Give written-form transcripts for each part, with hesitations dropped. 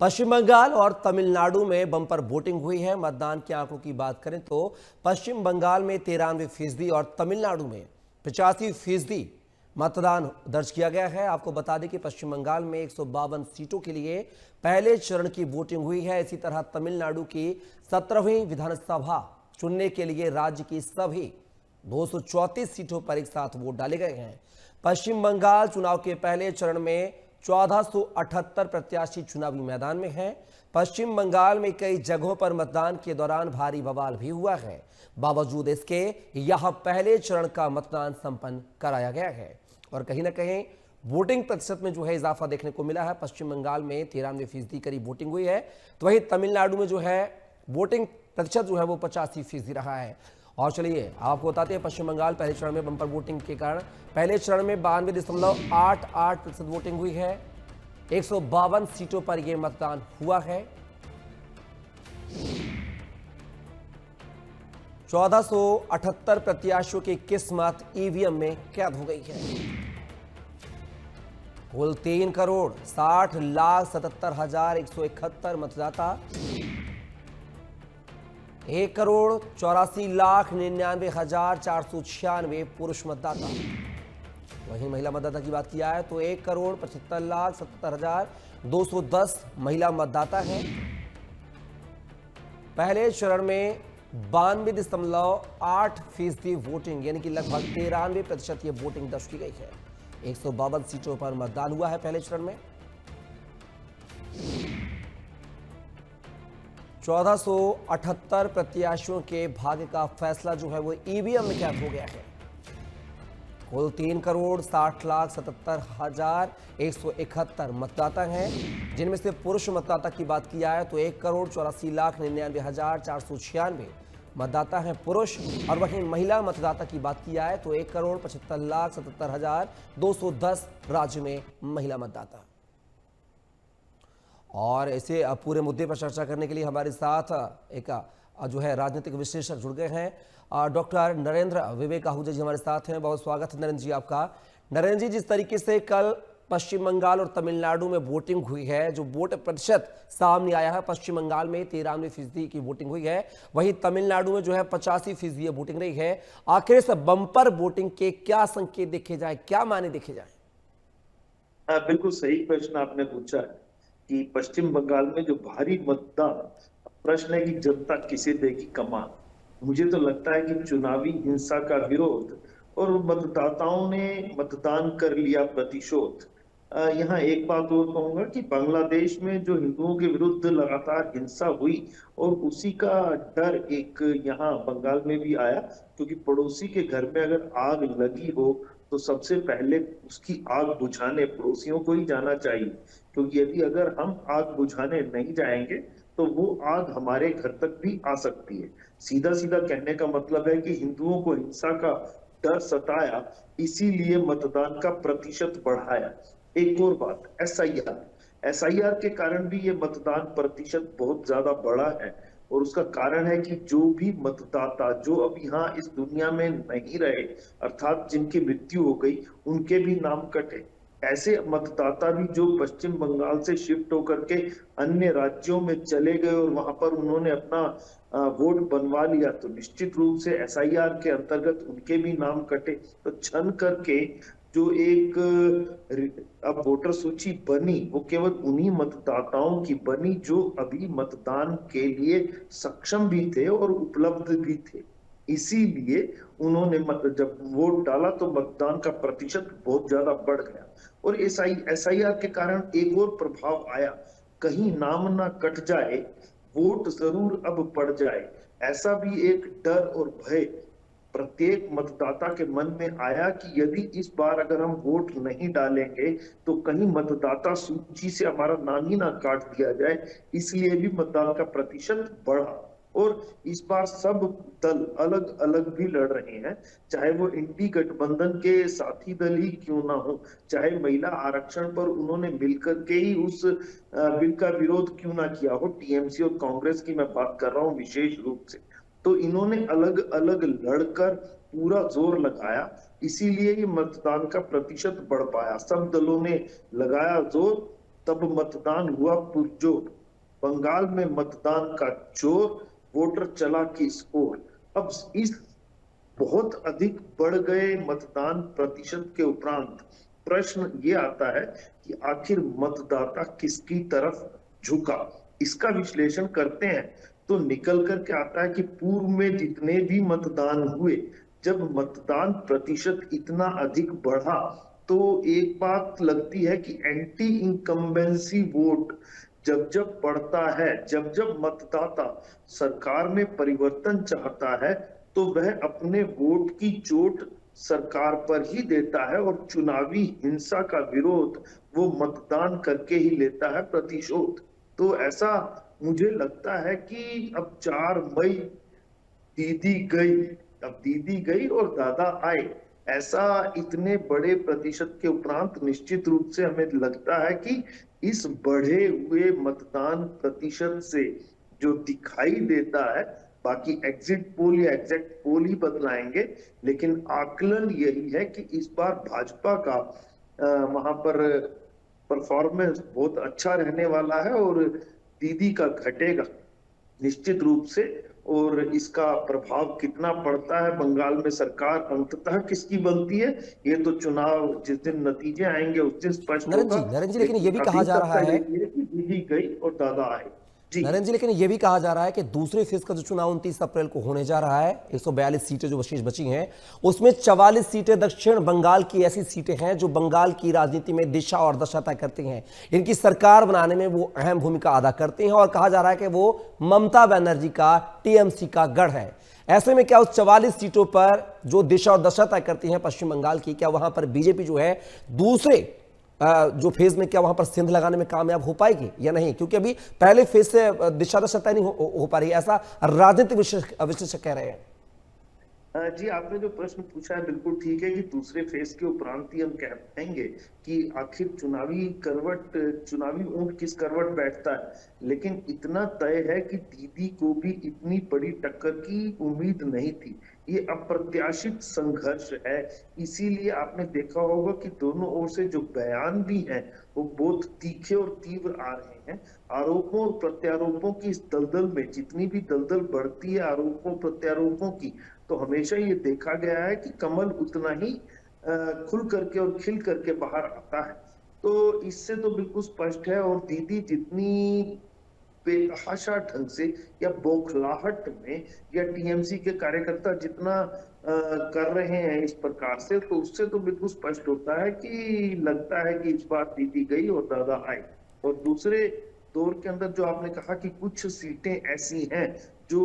पश्चिम बंगाल और तमिलनाडु में bumper voting हुई है। मतदान के आंकड़ों की बात करें तो पश्चिम बंगाल में 93% और तमिलनाडु में 85% मतदान दर्ज किया गया है। आपको बता दें कि पश्चिम बंगाल में 152 सीटों के लिए पहले चरण की वोटिंग हुई है। इसी तरह तमिलनाडु की 17वीं विधानसभा चुनने के लिए राज्य की सभी 234 सीटों पर एक साथ वोट डाले गए हैं। पश्चिम बंगाल चुनाव के पहले चरण में 1478 प्रत्याशी चुनावी मैदान में हैं। पश्चिम बंगाल में कई जगहों पर मतदान के दौरान भारी बवाल भी हुआ है। बावजूद इसके यहां पहले चरण का मतदान संपन्न कराया गया है और कहीं ना कहीं वोटिंग प्रतिशत में जो है इजाफा देखने को मिला है। पश्चिम बंगाल में 93% करीब वोटिंग हुई है, तो वहीं तमिलनाडु में जो है वोटिंग प्रतिशत जो है वो 85% रहा है। और चलिए आपको बताते हैं, पश्चिम बंगाल पहले चरण में बम्पर वोटिंग के कारण पहले चरण में 92.88% वोटिंग हुई है। 152 सीटों पर यह मतदान हुआ है। 1478 प्रत्याशियों की किस्मत ईवीएम में कैद हो गई है। कुल 3,60,77,171 मतदाता, 1,84,99,496 पुरुष मतदाता। वहीं महिला मतदाता की बात किया है तो 1,75,70,210 महिला मतदाता हैं। पहले चरण में 92.8% वोटिंग यानी कि लगभग 93% ये वोटिंग दर्ज की गई है। 152 सीटों पर मतदान हुआ है पहले चरण में। 1478 प्रत्याशियों के भाग्य का फैसला जो है वो ईवीएम में कैद हो गया है। कुल 3,60,77,171 मतदाता हैं, जिनमें से पुरुष मतदाता की बात किया है तो 1,84,99,496 मतदाता हैं पुरुष। और वहीं महिला मतदाता की बात किया है तो 1,75,77,210 राज्य में महिला मतदाता। और ऐसे पूरे मुद्दे पर चर्चा करने के लिए हमारे साथ एक जो है राजनीतिक विश्लेषक जुड़ गए हैं। डॉक्टर नरेंद्र विवेक आहूजा जी हमारे साथ हैं। बहुत स्वागत है नरेंद्र जी आपका। नरेंद्र जी, जिस तरीके से कल पश्चिम बंगाल और तमिलनाडु में वोटिंग हुई है, जो वोट प्रतिशत सामने आया है, पश्चिम बंगाल में 93% की वोटिंग हुई है, वहीं तमिलनाडु में जो है 85% वोटिंग रही है। आखिर इस बम्पर वोटिंग के क्या संकेत देखे जाए, क्या माने देखे जाए? बिल्कुल सही प्रश्न आपने पूछा है कि पश्चिम बंगाल में जो भारी मतदान, प्रश्न है कि जनता किसे देगी कमान। मुझे तो लगता है कि चुनावी हिंसा का विरोध और मतदाताओं ने मतदान कर लिया प्रतिशोध। यहाँ एक बात और कहूंगा कि बांग्लादेश में जो हिंदुओं के विरुद्ध लगातार हिंसा हुई और उसी का डर एक यहाँ बंगाल में भी आया, क्योंकि पड़ोसी के घर में अगर आग लगी हो तो सबसे पहले उसकी आग बुझाने पड़ोसियों को ही जाना चाहिए, क्योंकि यदि अगर हम आग बुझाने नहीं जाएंगे तो वो आग हमारे घर तक भी आ सकती है। सीधा सीधा कहने का मतलब है कि हिंदुओं को हिंसा का डर सताया, इसीलिए मतदान का प्रतिशत बढ़ाया। एक और बात, एसआईआर के कारण भी ये मतदान प्रतिशत बहुत ज्यादा बढ़ा है। और उसका कारण है कि जो भी मतदाता जो अब यहाँ इस दुनिया में नहीं रहे, अर्थात जिनकी मृत्यु हो गई, उनके भी नाम कटे। ऐसे मतदाता भी जो पश्चिम बंगाल से शिफ्ट होकर के अन्य राज्यों में चले गए और वहां पर उन्होंने अपना वोट बनवा लिया, तो निश्चित रूप से एसआईआर के अंतर्गत उनके भी नाम कटे। तो छन करके जो एक अब वोटर सूची बनी, वो केवल उन्हीं मतदाताओं की बनी जो अभी मतदान के लिए सक्षम भी थे और उपलब्ध भी थे। इसीलिए उन्होंने जब वोट डाला तो मतदान का प्रतिशत बहुत ज्यादा बढ़ गया। और एसआईआर के कारण एक और प्रभाव आया, कहीं नाम ना कट जाए, वोट जरूर अब पड़ जाए, ऐसा भी एक डर और भय प्रत्येक मतदाता के मन में आया कि यदि इस बार अगर हम वोट नहीं डालेंगे तो कहीं मतदाता सूची से हमारा नाम ही ना काट दिया जाए। इसलिए भी मतदान का प्रतिशत बढ़ा। और इस बार सब दल अलग अलग भी लड़ रहे हैं, चाहे वो इंडी गठबंधन के साथी दल ही क्यों ना हो, चाहे महिला आरक्षण पर उन्होंने मिलकर के ही उस बिल का विरोध क्यों ना किया हो, टीएमसी और कांग्रेस की मैं बात कर रहा हूं विशेष रूप से। तो इन्होंने अलग अलग लड़कर पूरा जोर लगाया, इसीलिए ये मतदान का प्रतिशत बढ़ पाया। सब दलों ने लगाया जोर तब मतदान हुआ पुरजोर, बंगाल में मतदान का जोर, वोटर चला किस ओर। अब इस बहुत अधिक बढ़ गए मतदान प्रतिशत के उपरांत प्रश्न ये आता है कि आखिर मतदाता किसकी तरफ झुका। इसका विश्लेषण करते हैं तो निकल कर के आता है कि पूर्व में जितने भी मतदान हुए, जब मतदान प्रतिशत इतना अधिक बढ़ा तो एक बात लगती है कि एंटी इनकम्बेंसी वोट जब जब बढ़ता है, जब जब मतदाता सरकार में परिवर्तन चाहता है, तो वह अपने वोट की चोट सरकार पर ही देता है और चुनावी हिंसा का विरोध वो मतदान करके ही लेता है प्रतिशोध। तो ऐसा मुझे लगता है कि अब 4 मई दीदी गई, अब दीदी गई और दादा आए, ऐसा इतने बड़े प्रतिशत के उपरांत निश्चित रूप से हमें लगता है कि इस बढ़े हुए मतदान प्रतिशत से जो दिखाई देता है, बाकी एग्जिट पोल या एग्जैक्ट पोल ही बदलाएंगे, लेकिन आकलन यही है कि इस बार भाजपा का वहां पर परफॉर्मेंस बहुत अच्छा रहने वाला है और दीदी का घटेगा निश्चित रूप से। और इसका प्रभाव कितना पड़ता है, बंगाल में सरकार अंततः किसकी बनती है, ये तो चुनाव जिस दिन नतीजे आएंगे उस दिन स्पष्ट होगा। नरेंद्र जी, लेकिन ये भी कहा जा रहा है कि दीदी गई और दादा आए। नरेंद्र जी, लेकिन ये भी कहा जा रहा है कि दूसरे फेज का जो चुनाव 29 अप्रैल को होने जा रहा है, 142 सीटें जो शेष बची हैं, उसमें 44 सीटें दक्षिण बंगाल की ऐसी सीटें हैं जो बंगाल की राजनीति में दिशा और दशा तय करती हैं। इनकी सरकार बनाने में वो अहम भूमिका अदा करती हैं और कहा जा रहा है कि वो ममता बनर्जी का, टीएमसी का गढ़ है। ऐसे में क्या उस 44 सीटों पर जो दिशा और दशा तय करती हैं पश्चिम बंगाल की, क्या वहां पर बीजेपी जो है दूसरे जो फेज में क्या वहां पर सिंध लगाने में कामयाब हो पाएगी या नहीं? क्योंकि अभी पहले फेज से दिशा दशा तय नहीं हो पा रही, ऐसा राजनीतिक विश्लेषक कह रहे हैं। जी, आपने जो प्रश्न पूछा है बिल्कुल ठीक है कि दूसरे फेज के उपरांत ही हम कह पाएंगे कि आखिर चुनावी ऊंट किस करवट बैठता है। लेकिन इतना तय है कि दीदी को भी इतनी बड़ी टक्कर की उम्मीद नहीं थी। ये अप्रत्याशित संघर्ष है, इसीलिए आपने देखा होगा कि दोनों ओर से जो बयान भी हैं वो बहुत तीखे और तीव्र आ रहे हैं। आरोपों और प्रत्यारोपों की इस दलदल में जितनी भी दलदल बढ़ती है आरोपों प्रत्यारोपों की, तो हमेशा ये देखा गया है कि कमल उतना ही खुल करके और खिल करके बाहर आता है। तो इससे तो बिल्कुल स्पष्ट है। और दीदी जितनी बेतहाशा ढंग से या बौखलाहट में या टीएमसी के कार्यकर्ता जितना कर रहे हैं इस प्रकार से, तो उससे तो बिल्कुल स्पष्ट होता है कि लगता है कि इस बार दीदी गई और दादा आए। और दूसरे दौर के अंदर जो आपने कहा कि कुछ सीटें ऐसी हैं जो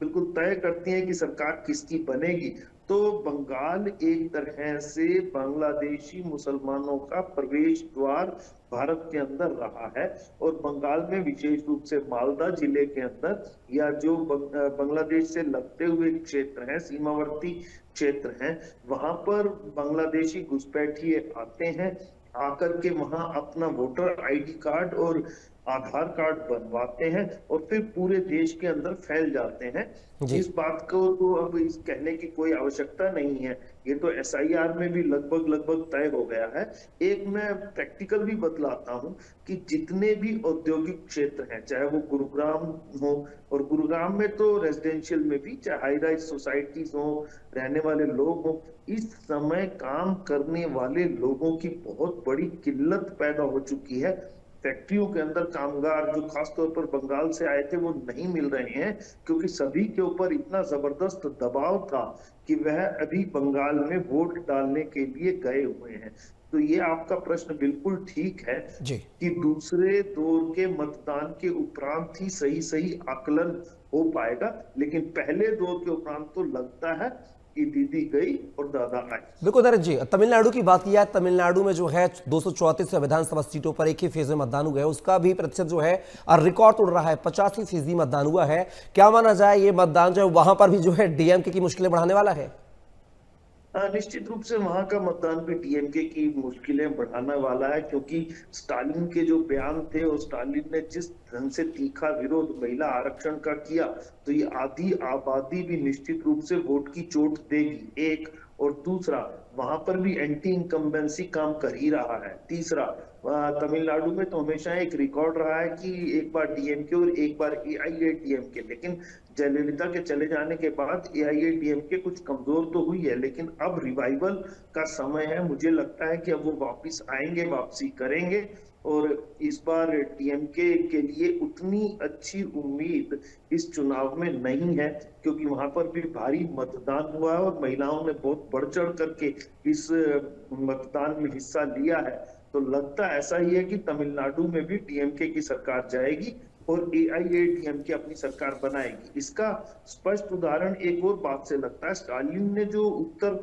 बिल्कुल तय करती हैं कि सरकार किसकी बनेगी, तो बंगाल एक तरह से बांग्लादेशी मुसलमानों का प्रवेश द्वार भारत के अंदर रहा है। और बंगाल में विशेष रूप से मालदा जिले के अंदर या जो बांग्लादेश से लगते हुए क्षेत्र हैं, सीमावर्ती क्षेत्र हैं, वहां पर बांग्लादेशी घुसपैठिए आते हैं, आकर के वहां अपना वोटर आईडी कार्ड और आधार कार्ड बनवाते हैं और फिर पूरे देश के अंदर फैल जाते हैं। इस बात को तो अब इस कहने की कोई आवश्यकता नहीं है, ये तो एसआईआर में भी लगभग तय हो गया है। एक मैं प्रैक्टिकल भी बतलाता हूँ कि जितने भी औद्योगिक क्षेत्र हैं, चाहे वो गुरुग्राम हो, और गुरुग्राम में तो रेजिडेंशियल में भी, चाहे हाई राइज सोसाइटीज हो, रहने वाले लोग हो, इस समय काम करने वाले लोगों की बहुत बड़ी किल्लत पैदा हो चुकी है। फैक्ट्रियों के अंदर कामगार जो खासतौर पर बंगाल से आए थे वो नहीं मिल रहे हैं, क्योंकि सभी के ऊपर इतना जबरदस्त दबाव था कि वह अभी बंगाल में वोट डालने के लिए गए हुए हैं। तो ये आपका प्रश्न बिल्कुल ठीक है कि दूसरे दौर के मतदान के उपरांत ही सही आकलन हो पाएगा, लेकिन पहले दौर के उपरांत तो लगता है कि दीदी गई और दादा आए। बिल्कुल नरेंद्र जी, तमिलनाडु की बात किया, तमिलनाडु में जो है 234 विधानसभा सीटों पर एक ही फेज में मतदान हुआ है, उसका भी प्रतिशत जो है रिकॉर्ड तोड़ रहा है, 85% मतदान हुआ है। क्या माना जाए ये मतदान जो है वहां पर भी जो है डीएमके की मुश्किलें बढ़ाने वाला है? निश्चित रूप से वहां का मतदान भी डीएमके की मुश्किलें बढ़ाने वाला है, क्योंकि स्टालिन के जो बयान थे और स्टालिन ने जिस ढंग से तीखा विरोध महिला आरक्षण का किया, तो ये आधी आबादी भी निश्चित रूप से वोट की चोट देगी, एक। और दूसरा, वहां पर भी एंटी इनकम्बेंसी काम कर ही रहा है। तीसरा, तमिलनाडु में तो हमेशा एक रिकॉर्ड रहा है कि एक बार डीएमके और एक बार एआईएडीएमके, लेकिन जयललिता के चले जाने के बाद एआईएडीएमके कुछ कमजोर तो हुई है, लेकिन अब रिवाइवल का समय है। मुझे लगता है कि अब वो वापस आएंगे, वापसी करेंगे, और इस बार डीएमके के लिए उतनी अच्छी उम्मीद इस चुनाव में नहीं है, क्योंकि वहां पर भी भारी मतदान हुआ है और महिलाओं ने बहुत बढ़ चढ़ करके इस मतदान में हिस्सा लिया है। तो लगता ऐसा ही है कि तमिलनाडु में भी डीएमके की सरकार जाएगी और एआईएडीएमके अपनी सरकार बनाएगी। इसका स्पष्ट उदाहरण एक और बात से लगता है, स्टालिन ने जो उत्तर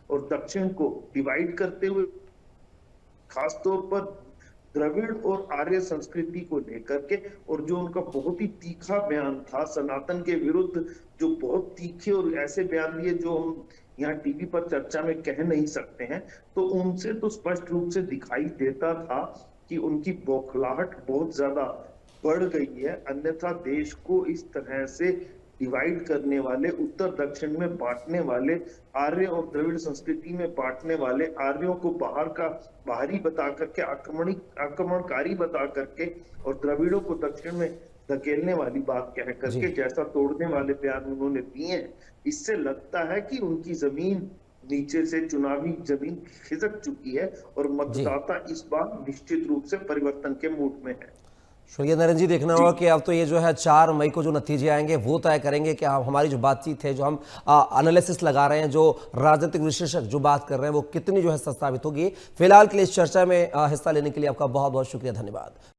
और दक्षिण को डिवाइड करते हुए खासतौर पर द्रविड़ और आर्य संस्कृति को लेकर के, और जो उनका बहुत ही तीखा बयान था सनातन के विरुद्ध, जो बहुत तीखे और ऐसे बयान दिए जो हम यहाँ टीवी पर चर्चा में कह नहीं सकते हैं, तो उनसे तो स्पष्ट रूप से दिखाई देता था कि उनकी बौखलाहट बहुत ज्यादा बढ़ गई है। अन्यथा देश को इस तरह से डिवाइड करने वाले, उत्तर दक्षिण में बांटने वाले, आर्य और द्रविड़ संस्कृति में बांटने वाले, आर्यों को बाहरी बता करके, आक्रमणकारी बता करके, और द्रविड़ों को दक्षिण में धकेलने वाली बात कह करके जैसा तोड़ने वाले बयान उन्होंने दिए हैं, इससे लगता है कि उनकी जमीन नीचे से, चुनावी जमीन खिसक चुकी है और मतदाता इस बार निश्चित रूप से परिवर्तन के मूड में है। शुक्रिया नरेंद्र जी। देखना होगा कि अब तो ये जो है 4 मई को जो नतीजे आएंगे वो तय करेंगे कि हमारी जो बातचीत है, जो हम एनालिसिस लगा रहे हैं, जो राजनीतिक विश्लेषक जो बात कर रहे हैं, वो कितनी जो है सत्य साबित होगी। फिलहाल के लिए इस चर्चा में हिस्सा लेने के लिए आपका बहुत बहुत शुक्रिया, धन्यवाद।